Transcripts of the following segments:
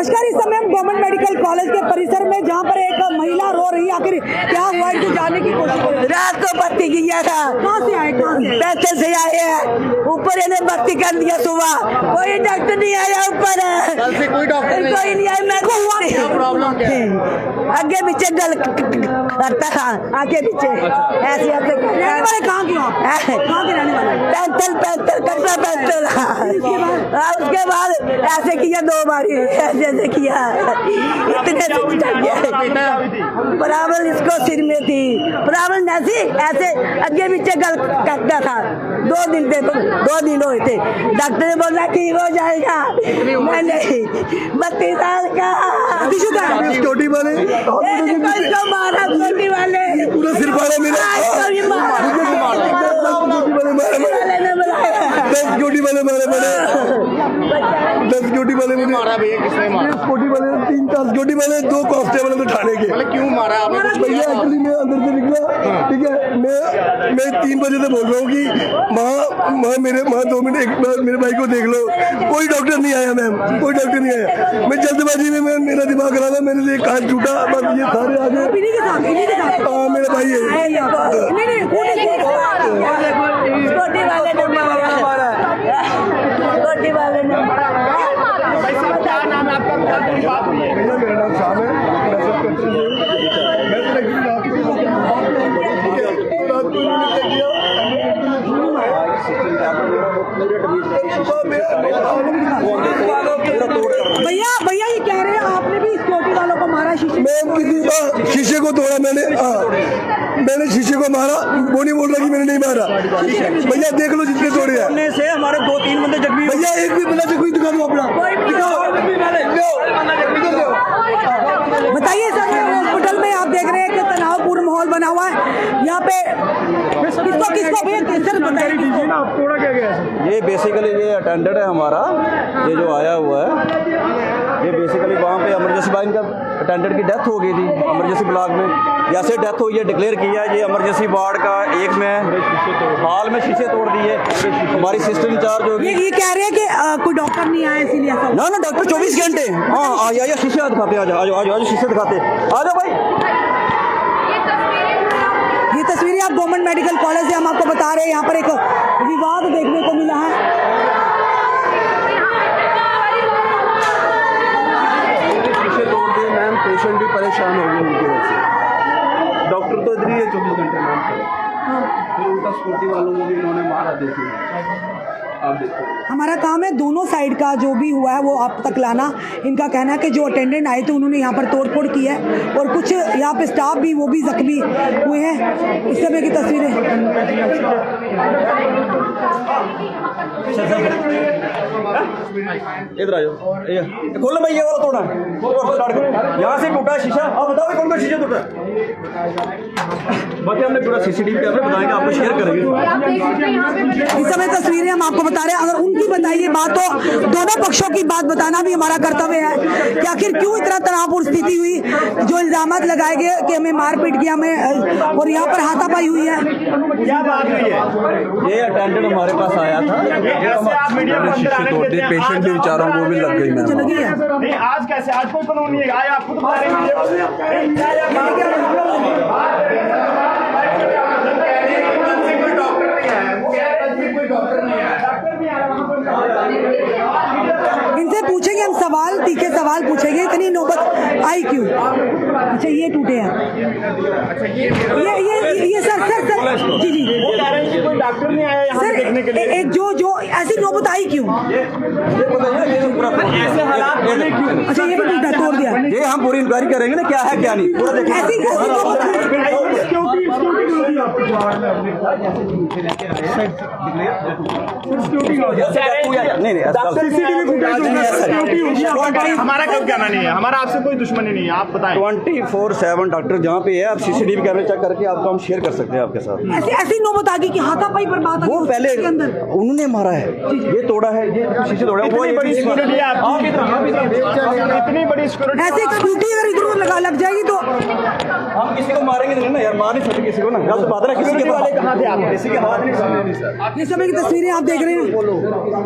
नमस्कार। इस समय हम गवर्नमेंट मेडिकल कॉलेज के परिसर में जहाँ पर एक महिला रो रही है, आखिर क्या हुआ है इसे जानने की कोशिश कर रहे हैं। रात को बत्ती गिरा था। कहाँ से आए? पैसे से आए हैं, ऊपर इन्हें बत्ती कर दिया सुबह। कोई डॉक्टर नहीं आया ऊपर, कोई डॉक्टर कोई नहीं आया। मैं क्या प्रॉब्लम क्या है? आगे पीछे गल करता था, आगे पीछे ऐसे ऐसे रहने वाले कहाँ के हो आप? कहाँ के रहने वाले? पैंतल करता पैंतल। उसके बाद ऐसे किया 2 बारी, ऐसे किया। इतने बराबर इसको सिर में थी, बराबर ऐसे आगे पीछे गल करता था। 2 दिन थे, 2 दिन हुए थे। डॉक्टर ने बोला ठीक हो जाएगा। मैं नहीं, 32 साल का छोटी वाले इसको मारा, छोटी वाले पूरा सिर फाड़ा मेरा। छोटी वाले मारे बड़े, 10 छोटी वाले मुझे मारा भैया। किसने मारा? छोटी वाले 3 4 छोटी वाले, 2 कांस्टेबल तो ठाणे के। मतलब क्यों मारा आपने? भैया एक्चुअली मैं अंदर से निकला, ठीक है। मैं 3 बजे से बोल रहा हूँ कि माँ मेरे 2 मिनट एक बार मेरे भाई को देख लो। कोई डॉक्टर नहीं आया मैम, कोई डॉक्टर नहीं आया। मैं जल्दबाजी में मेरा दिमाग खराब है, मेरे से एक कान टूटा। बस ये सारे आगे मेरा भाई है। छोटी वाले ने मारा, छोटी वाले ने क्या नाम है आपका? भैया मेरा नाम श्याम है। भैया ये कह रहे हैं आपने भी सिक्योरिटी वालों को मारा शीशे? मैं शीशे को तोड़ा मैंने शीशे को मारा। वो नहीं बोल रहा कि मैंने नहीं मारा। भैया देख लो जितने तोड़े हैं। से हमारे 2-3 बंदे जख्मी। भैया एक भी बंदा जख्मी दिखा दो अपना। बताइए सर, हॉस्पिटल में आप देख रहे हैं कि तनावपूर्ण माहौल बना हुआ है यहाँ पे। किसको भैया कैसे बताइए तोड़ा क्या गया? ये बेसिकली ये अटेंडेंट है हमारा, ये जो आया हुआ है। ये बेसिकली वहाँ पे इमरजेंसी वार्ड का अटेंडेंट की डेथ हो गई थी इमरजेंसी ब्लॉक में। जैसे डेथ हुई है डिक्लेयर किया है। ये इमरजेंसी वार्ड का एक में हाल में शीशे तोड़ दिए। हमारी सिस्टर इंचार्ज होगी। ये कह रहे हैं कि कोई डॉक्टर नहीं आया इसीलिए ऐसा। ना डॉक्टर 24 घंटे। हाँ आइए शीशे दिखाते हैं। आज शीशे दिखाते। आ जाओ भाई। ये तस्वीरें आप गवर्नमेंट मेडिकल कॉलेज से हम आपको बता रहे हैं। यहाँ पर एक विवाद देखने को मिला है। शीशे तोड़ दिए मैम, पेशेंट भी परेशान हो गए उनकी वजह से। डॉक्टर तो इधर ही है 24 घंटे मैम। फिर उल्टा सिक्योरिटी वालों को भी इन्होंने मारा। देखिए आप देखो, हमारा काम है दोनों साइड का जो भी हुआ है वो आप तक लाना। इनका कहना है कि जो अटेंडेंट आए थे उन्होंने यहाँ पर तोड़फोड़ की है और कुछ यहाँ पे स्टाफ भी वो भी जख्मी हुए हैं। इस समय की तस्वीरें इधर आ जाओ। खोलो भाई, ये वाला तोड़ा यहाँ से टूटा है शीशा। आप बताओ कौन सा शीशा टूटा? बाकी हमने पूरा CCTV कैमरा बताएंगे, आपको शेयर करेंगे। इस समय तस्वीरें हम आपको बता रहे हैं। अगर उनकी बताइए बात तो दोनों पक्षों की बात बताना भी हमारा कर्तव्य है कि आखिर क्यों इतना तनावपूर्ण स्थिति हुई। जो इल्जामात लगाए गए कि हमें मारपीट किया, हमें और यहाँ पर हाथापाई हुई है। क्या बात हुई है? ये अटेंडेंट हमारे पास आया था। शीशे तोड़ दिए, पेशेंट भी बेचारों को भी लग गई मैम। लगी है नहीं आज कैसे? आज कोई कानून नहीं है। आया आप खुद बता रहे इनसे पूछेंगे हम सवाल, तीखे सवाल पूछेंगे। इतनी नौबत आई क्यों? अच्छा ये टूटे हैं। ये सर जी वो कह रहे हैं कि कोई डॉक्टर नहीं आया यहाँ देखने के लिए। एक जो ऐसी नौबत आई क्यों? ऐसे हालात बने क्यों? अच्छा ये भी टूटा, तोड़ दिया। ये हम पूरी इंक्वायरी करेंगे ना, क्या है क्या नहीं पूरा देखेंगे। ऐसी हमारा कब कहना नहीं है, हमारा आपसे कोई दुश्मनी नहीं है। आप बताएं। 24/7 डॉक्टर जहाँ पे है, आप CCTV कैमरे चेक करके आपको हम शेयर कर सकते हैं आपके साथ। ऐसी नौबत आ गई कि हाथापाई पर बात आ गई। वो पहले के अंदर उन्होंने मारा है, ये तोड़ा है, ये शीशे तोड़ा है। वो इतनी बड़ी सिक्योरिटी है आपकी, इतनी बड़ी सिक्योरिटी। ऐसे एक स्कूटी अगर इधर लग जाएगी तो हम किसी को मारेंगे नहीं ना यार। मार नहीं सकते किसी को ना, गलत बात है। किसी के वाले कहाँ थे आप, किसी के हाथ नहीं सर। इस समय की तस्वीरें आप देख रहे हैं,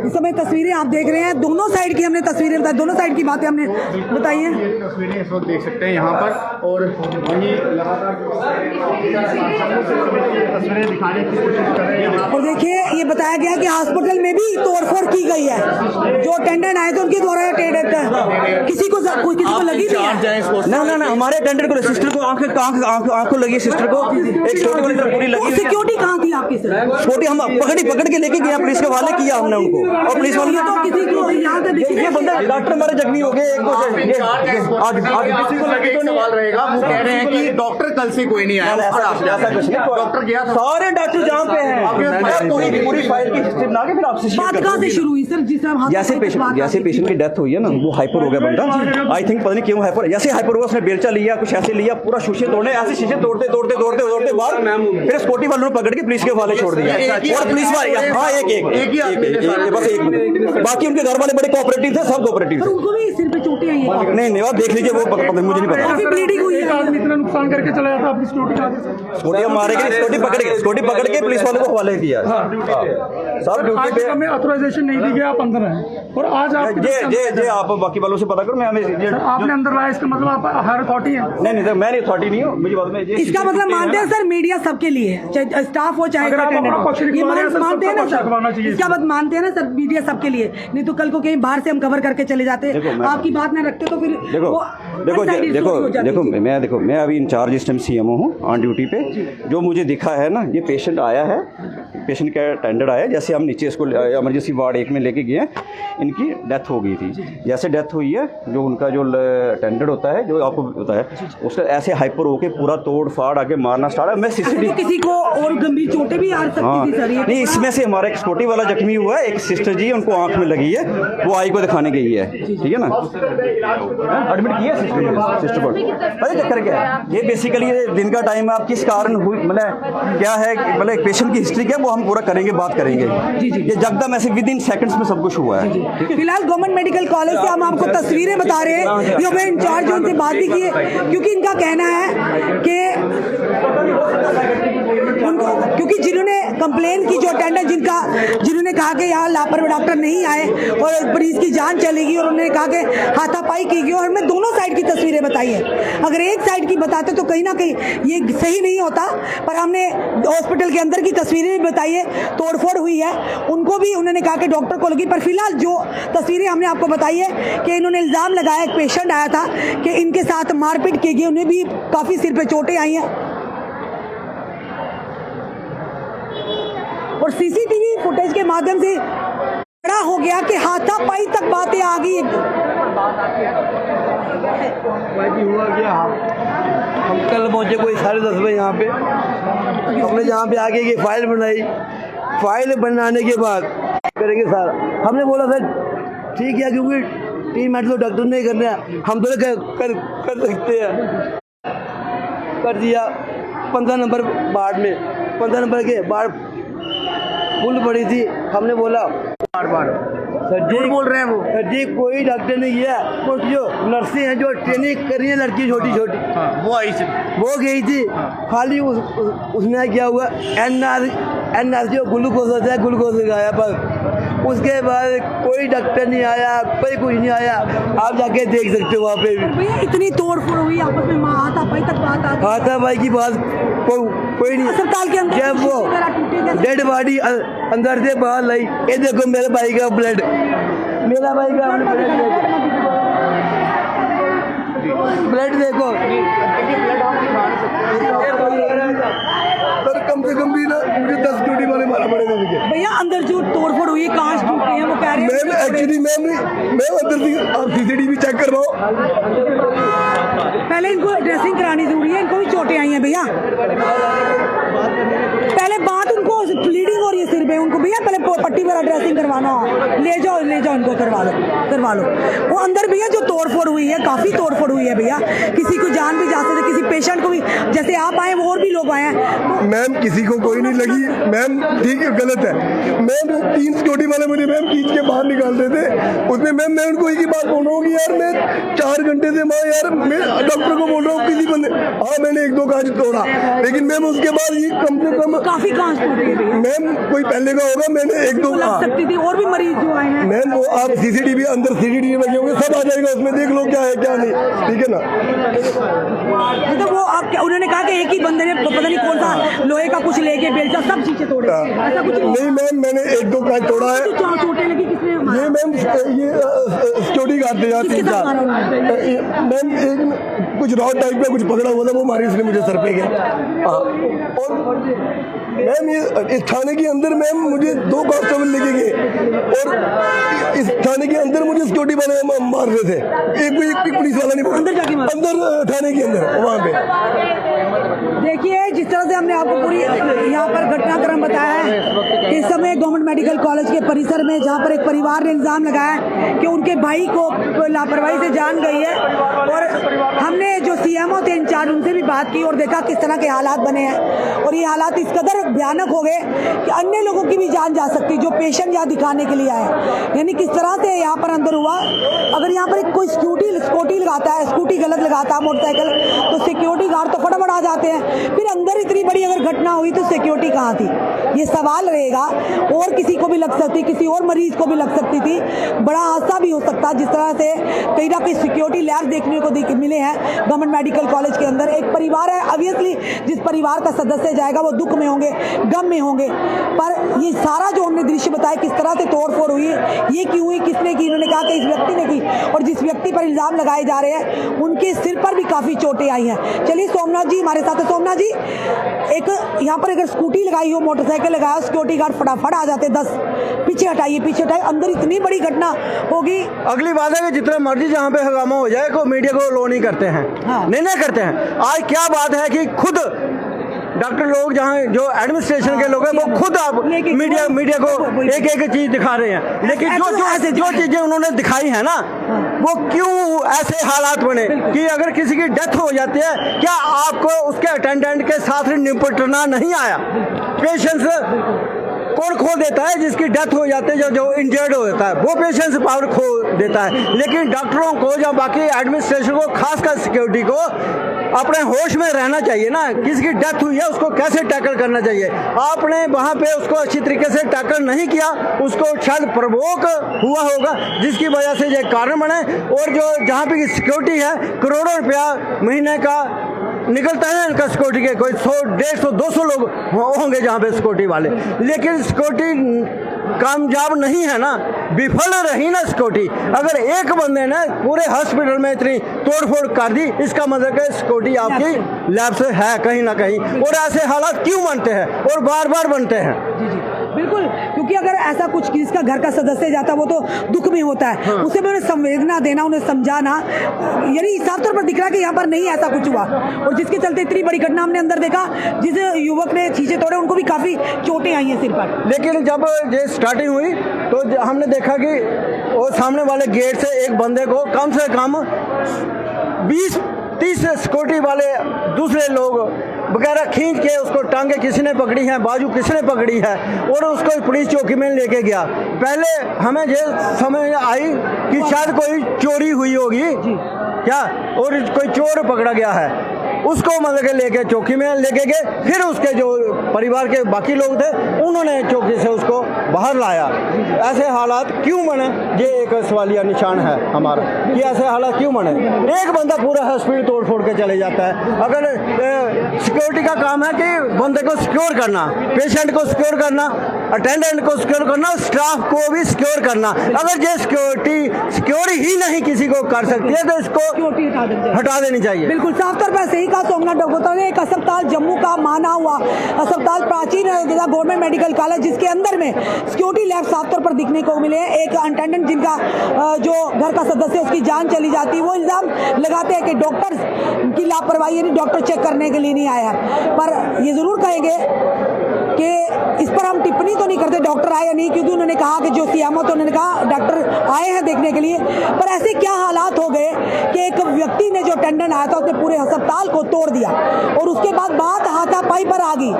इस समय तस्वीरें आप देख रहे हैं, दोनों साइड की हमने तस्वीरें बताई, दोनों साइड की बातें हमने बताई हैं। तस्वीरें इस वक्त देख सकते हैं यहाँ पर, और वहीं लगातार तस्वीरें दिखाने की कोशिश कर रहे हैं। और देखिए ये बताया गया कि हॉस्पिटल में भी तोड़फोड़ की गई है, जो अटेंडेंट आए थे उनके द्वारा किसी को लगी नहीं है। ना ना हमारे अटेंडेंट को, सिस्टर को आंख को लगी, सिस्टर को एक छोटी वाली तरफ पूरी लगी है। सिक्योरिटी कहाँ थी आपकी सर? छोटी हम पकड़ के लेके गए, पुलिस के हवाले किया हमने उनको, और पुलिस वाले तो किसी को यहाँ का देखिए ये बंदा डॉक्टर हमारे जख्मी हो गए। आज किसी को लगे तो सवाल रहेगा, वो कह रहे हैं कि डॉक्टर कल से कोई नहीं आया, डॉक्टर गया था, सारे डॉक्टर जहाँ पे हैं, पूरी फाइल की हिस्ट्री बना के फिर आपसे बात कहाँ से शुरू हुई सर? जिस जैसे पेशेंट की डेथ हुई है ना, वो हाइपर हो गया बंदा, आई थिंक पता नहीं क्यों हाइपर, जैसे हाइपर हुआ उसने बेलचा लिया, कुछ ऐसे लिया, पूरा शीशे तोड़ने, ऐसे शीशे तोड़ते बाहर, फिर स्कूटी वालों ने पकड़ के पुलिस के हवाले छोड़ दिया। और पुलिस वाले हाँ एक बस एक, बाकी उनके घर वाले बड़े कोऑपरेटिव थे, सब कोऑपरेटिव थे। उनको भी सिर पे चोटें आई हैं। नहीं आप देख लीजिए, वो मुझे नहीं पता। काफी ब्लीडिंग हुई है। इतना नुकसान करके चला जाता अपनी सिक्योरिटी मारे गए, स्कूटी पकड़ के पुलिस वाले को हवाले किया। सब ड्यूटी पे हमें ऑथराइजेशन नहीं दी गया, आप अंदर हैं, और आज आप जे आप बाकी वालों से पता करो। मैं आपने अंदर लाया, इसका मतलब आप हायर अथॉरिटी हैं? नहीं मैं अथॉरिटी नहीं हूँ, मुझे बाद में इसका मतलब मानते हैं सर मीडिया सबके लिए, चाहे स्टाफ हो चाहे अटेंडेंट, ये मानते हैं ना सर? इसका मतलब मानते हैं ना सर, मीडिया सबके लिए, नहीं तो कल को कहीं बाहर से हम कवर करके चले जाते, आपकी बात ना रखते तो फिर देखो मैं अभी इंचार्ज इस टाइम CMO हूँ ऑन ड्यूटी पे। जो मुझे दिखा है ना, ये पेशेंट आया है, पेशेंट का अटेंडेंट आया, जैसे हम नीचे इसको इमरजेंसी वार्ड 1 में लेके गए, इनकी डेथ हो गई थी। जैसे डेथ हुई है, जो उनका जो अटेंडेंट होता है, जो आपको होता है, उसका ऐसे हाइपर होके पूरा तोड़ फाड़ आके मारना स्टार्ट है। मैं CCTV किसी को और गंभीर चोटें भी आ सकती थी सर। नहीं, इसमें से हमारा एक स्कूटी वाला जख्मी हुआ है, एक सिस्टर जी उनको आंख में लगी है, वो आई को दिखाने गई है, ठीक है ना, एडमिट किया सिस्टर को। अरे चक्कर क्या है, ये बेसिकली दिन का टाइम है, आप किस कारण हुई, मतलब क्या है, मतलब पेशेंट की हिस्ट्री क्या है, वो हम पूरा करेंगे, बात करेंगे। ये जगदम ऐसे विद इन सेकंड्स में सब कुछ हुआ है। फिलहाल गवर्नमेंट मेडिकल कॉलेज से हम आपको तस्वीरें बता रहे हैं, जो हमें इंचार्ज उनसे बात भी की है, क्योंकि इनका कहना है कि क्योंकि जिन्होंने कंप्लेन की, जो अटेंडेंट जिन्होंने कहा कि यहाँ लापरवाह डॉक्टर नहीं आए और मरीज की जान चलेगी, और उन्होंने कहा कि हाथापाई की गई, और हमने दोनों साइड की तस्वीरें बताई है। अगर एक साइड की बताते तो कहीं ना कहीं ये सही नहीं होता, पर हमने हॉस्पिटल के अंदर की तस्वीरें भी बताई है, तोड़फोड़ हुई है, उनको भी उन्होंने कहा कि डॉक्टर को लगी। पर फिलहाल जो तस्वीरें हमने आपको बताई है कि इन्होंने इल्ज़ाम लगाया, एक पेशेंट आया था कि इनके साथ मारपीट की गई, उन्हें भी काफ़ी सिर पे चोटें आई हैं, और CCTV फुटेज के माध्यम से बड़ा हो गया कि हाथापाई तक बातें आ गई। हुआ क्या, हम कल पहुंचे कोई 10:30 बजे यहाँ पे, हमने यहाँ पे आके ये फाइल बनाई, फाइल बनाने के बाद करेंगे सर, हमने बोला सर ठीक है, क्योंकि टीम तो डॉक्टर नहीं करना है, हम तो कर सकते हैं, कर दिया। 15 नंबर वार्ड में, 15 नंबर के वार्ड फुल पड़ी थी, हमने बोला बार सर जी बोल रहे हैं, वो सर जी कोई डॉक्टर नहीं किया, कुछ जो नर्सें हैं जो ट्रेनिंग कर रही है लड़की छोटी छोटी, वो आई थी, वो गई थी, खाली उसने क्या हुआ, NRC जो ग्लूकोज होता है, ग्लूकोज लगाया बस, उसके बाद कोई डॉक्टर नहीं आया, कोई कुछ नहीं आया। आप जाके देख सकते हो वहाँ पे भी भैया इतनी तोड़फोड़ हुई आपस में, हाथापाई तक बात आ गई, हाथापाई की बात कोई नहीं। अस्पताल के अंदर जब वो डेड बॉडी अंदर से बाहर लाई, ये देखो मेरे भाई का ब्लड, मेरा भाई का ब्लड देखो सर, कम से कम भी ना मुझे 10 ड्यूटी वाले मारा पड़ेगा मुझे। भैया अंदर जो तोड़फोड़ हुई, कांच टूटे हैं, वो कह रहे हैं मैं एक्चुअली मैं अंदर से आप CCTV चेक करवाओ, पहले इनको ड्रेसिंग करानी जरूरी है, इनको भी चोटें आई हैं भैया। पहले बात उनको ब्लीडिंग हो रही है सिर पे, उनको भैया पहले पट्टी वाला ड्रेसिंग करवाना हो, ले जाओ इनको करवा लो। वो अंदर भैया जो तोड़फोड़ हुई है, काफी तोड़फोड़ हुई है भैया, किसी को जान भी जा सकती, किसी पेशेंट को भी, जैसे आप आए वो और भी लोग आए हैं। मैम किसी को कोई नहीं लगी मैम, ठीक है गलत है मैम। 3 सिक्योरिटी वाले मुझे मैम खींच के बाहर निकालते थे, उसमें मैम मैं उनको एक ही बात बोल रहा हूँ कि यार मैं 4 घंटे से यार मैं डॉक्टर को बोल रहा हूँ किसी बंदे, हाँ मैंने 1-2 कांच तोड़ा, लेकिन मैम उसके बाद ये कम से कम काफी कांच टूटे हैं भैया। मैम कोई पहले का होगा, मैंने 1-2 लग सकती थी, और भी मरीज जो आए हैं। मैम वो आप सीसीटीवी अंदर सीसीटीवी लगे होंगे, सब आ जाएगा उसमें, देख लो क्या है क्या नहीं, ठीक है ना। मतलब वो आप उन्होंने कहा कि एक ही बंदे ने पता नहीं कौन सा लोहे का कुछ लेके बेलचा सब शीशे तोड़े, ऐसा कुछ नहीं मैम मैंने 1-2 कांच तोड़ा है। तो चोटें लगी किसने? ये मैम ये सिक्योरिटी गार्ड थे यहाँ 3-4 मैम, एक कुछ रॉड टाइप का कुछ पकड़ा हुआ था, वो मारी उसने मुझे सर पे गया। और मैम ये इस थाने के अंदर मैम मुझे 2 कांस्टेबल लेके गए, और इस थाने के अंदर मुझे सिक्योरिटी वाले मार रहे थे, एक भी पुलिस वाला नहीं, अंदर जाके मारा? अंदर थाने के अंदर वहाँ पे। देखिए जिस तरह से हमने आपको पूरी यहाँ पर घटनाक्रम बताया है, इस समय गवर्नमेंट मेडिकल कॉलेज के परिसर में, जहाँ पर एक परिवार ने इल्जाम लगाया कि उनके भाई को लापरवाही से जान गई है, और हमने जो सीएमओ थे इंचार्ज उनसे भी बात की और देखा किस तरह के हालात बने हैं, और ये हालात इस कदर भयानक हो गए कि अन्य लोगों की भी जान जा सकती, जो पेशेंट यहाँ दिखाने के लिए आए। यानी किस तरह से यहाँ पर अंदर हुआ, अगर यहाँ पर कोई स्कूटी लगाता है, स्कूटी गलत लगाता है मोटरसाइकिल, तो सिक्योरिटी गार्ड तो फटाफट आ जाते हैं, फिर अंदर इतनी बड़ी अगर घटना हुई तो सिक्योरिटी कहाँ थी, ये सवाल रहेगा। और किसी को भी लग सकती, किसी और मरीज को भी लग सकती थी, बड़ा हादसा भी हो सकता। जिस तरह से कहीं ना कहीं सिक्योरिटी लैब देखने को मिले हैं गवर्नमेंट मेडिकल कॉलेज के अंदर, एक परिवार है, ऑब्वियसली जिस परिवार का सदस्य जाएगा वो दुख में होंगे, गम में होंगे, पर ये सारा जो हमने दृश्य बताया किस तरह से तोड़फोड़ हुई, ये क्यों हुई, किसने की, इन्होंने कहा कि इस व्यक्ति ने की, और जिस व्यक्ति पर इल्जाम लगाए जा रहे हैं उनके सिर पर भी काफी चोटें आई हैं। चलिए सोमनाथ जी हमारे साथ है। सोमनाथ जी, एक यहाँ पर अगर स्कूटी लगाई हो, मोटरसाइकिल लगाया, सिक्योरिटी गार्ड फटाफट आ जाते, 10 पीछे हटाइए, अंदर इतनी बड़ी घटना होगी। अगली बात है कि जितना मर्जी जहाँ पे हंगामा हो जाए को मीडिया को लो नहीं करते हैं, हाँ। नहीं करते हैं। आज क्या बात है कि खुद डॉक्टर लोग, जहाँ जो एडमिनिस्ट्रेशन के लोग हैं, वो खुद आप मीडिया को एक चीज दिखा रहे हैं, लेकिन जो चीजें उन्होंने दिखाई है ना, वो क्यों ऐसे हालात बने कि अगर किसी की डेथ हो जाती है, क्या आपको उसके अटेंडेंट के साथ निपटना नहीं आया? पेशेंस कौन खो देता है? जिसकी डेथ हो जाती है, जो इंजर्ड हो जाता है, वो पेशेंस पावर खो देता है। लेकिन डॉक्टरों को या बाकी एडमिनिस्ट्रेशन को, खासकर सिक्योरिटी को, अपने होश में रहना चाहिए ना। किसी की डेथ हुई है उसको कैसे टैकल करना चाहिए। आपने वहाँ पे उसको अच्छी तरीके से टैकल नहीं किया, उसको शायद प्रवोक हुआ होगा, जिसकी वजह से ये कारण बने। और जो जहाँ पे सिक्योरिटी है, करोड़ों रुपया महीने का निकलता है इनका सिक्योरिटी के, कोई 100, 150, 200 लोग होंगे जहाँ पे सिक्योरिटी वाले, लेकिन सिक्योरिटी कामयाब नहीं है ना, विफल रही ना सिक्योरिटी। अगर एक बंदे ने पूरे हॉस्पिटल में इतनी तोड़फोड़ कर दी, इसका मतलब है सिक्योरिटी आपकी लैब से है कहीं ना कहीं। और ऐसे हालात क्यों बनते हैं और बार बार बनते हैं? जी बिल्कुल, क्योंकि अगर ऐसा कुछ किसका घर का सदस्य जाता है वो तो दुख में होता है, हाँ। उसे उन्हें संवेदना देना, उन्हें समझाना, यानी साफ तौर पर दिख रहा है कि यहाँ पर नहीं ऐसा कुछ हुआ, और जिसके चलते इतनी बड़ी घटना हमने अंदर देखा, जिस युवक ने शीशे तोड़े उनको भी काफी चोटें आई हैं सिर पर। लेकिन जब ये स्टार्टिंग हुई तो हमने देखा कि वो सामने वाले गेट से एक बंदे को कम से कम 20-30 सिक्योरिटी वाले दूसरे लोग वगैरह खींच के उसको टांगे किसी ने पकड़ी है, बाजू किसी ने पकड़ी है, और उसको पुलिस चौकी में लेके गया। पहले हमें ये समझ आई कि शायद कोई चोरी हुई होगी क्या, और कोई चोर पकड़ा गया है, उसको मतलब के लेके चौकी में लेके गए। फिर उसके जो परिवार के बाकी लोग थे उन्होंने चौकी से उसको बाहर लाया। ऐसे हालात क्यों बने, ये एक सवालिया निशान है हमारा कि ऐसे हालात क्यों बने। एक बंदा पूरा हॉस्पिटल तोड़ फोड़ के चले जाता है। अगर सिक्योरिटी का काम है कि बंदे को सिक्योर करना, पेशेंट को सिक्योर करना, अटेंडेंट को सिक्योर करना, स्टाफ को भी सिक्योर करना, अगर ये सिक्योर ही नहीं किसी को कर सकती है तो इसको हटा देनी चाहिए। बिल्कुल साफ तौर पर सही कहा सोमनाथ डॉक्टर ने। एक अस्पताल जम्मू का माना हुआ अस्पताल, प्राचीन गवर्नमेंट मेडिकल कॉलेज, जिसके अंदर में सिक्योरिटी लैब साफ तौर पर दिखने को मिले हैं। एक अटेंडेंट जिनका जो घर का सदस्य उसकी जान चली जाती है, वो इल्जाम लगाते हैं कि डॉक्टर की लापरवाही, यानी डॉक्टर चेक करने के लिए नहीं आया। पर ये जरूर कहेंगे कि इस पर हम टिप्पणी तो नहीं करते डॉक्टर आए या नहीं, क्योंकि उन्होंने कहा कि जो सीएमओ तो उन्होंने कहा डॉक्टर आए हैं देखने के लिए, पर ऐसे क्या हालात हो गए कि एक व्यक्ति ने जो टेंडन आया था उसने पूरे अस्पताल को तोड़ दिया और उसके बाद बात हाथापाई पर आ गई,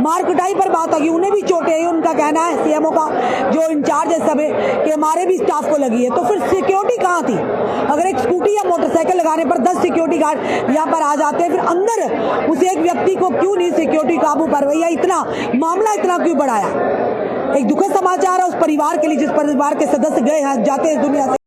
मार कुटाई पर बात आ गई, उन्हें भी चोटें आई। उनका कहना है सीएमओ का जो इंचार्ज है सब कि हमारे भी स्टाफ को लगी है। तो फिर सिक्योरिटी कहाँ थी? अगर एक स्कूटी या मोटरसाइकिल लगाने पर 10 सिक्योरिटी गार्ड यहाँ पर आ जाते हैं, फिर अंदर उस एक व्यक्ति को क्यों नहीं सिक्योरिटी काबू पर भैया इतना मामला इतना क्यों बढ़ाया? एक दुखद समाचार है उस परिवार के लिए जिस परिवार के सदस्य गए हैं जाते हैं इस दुनिया से।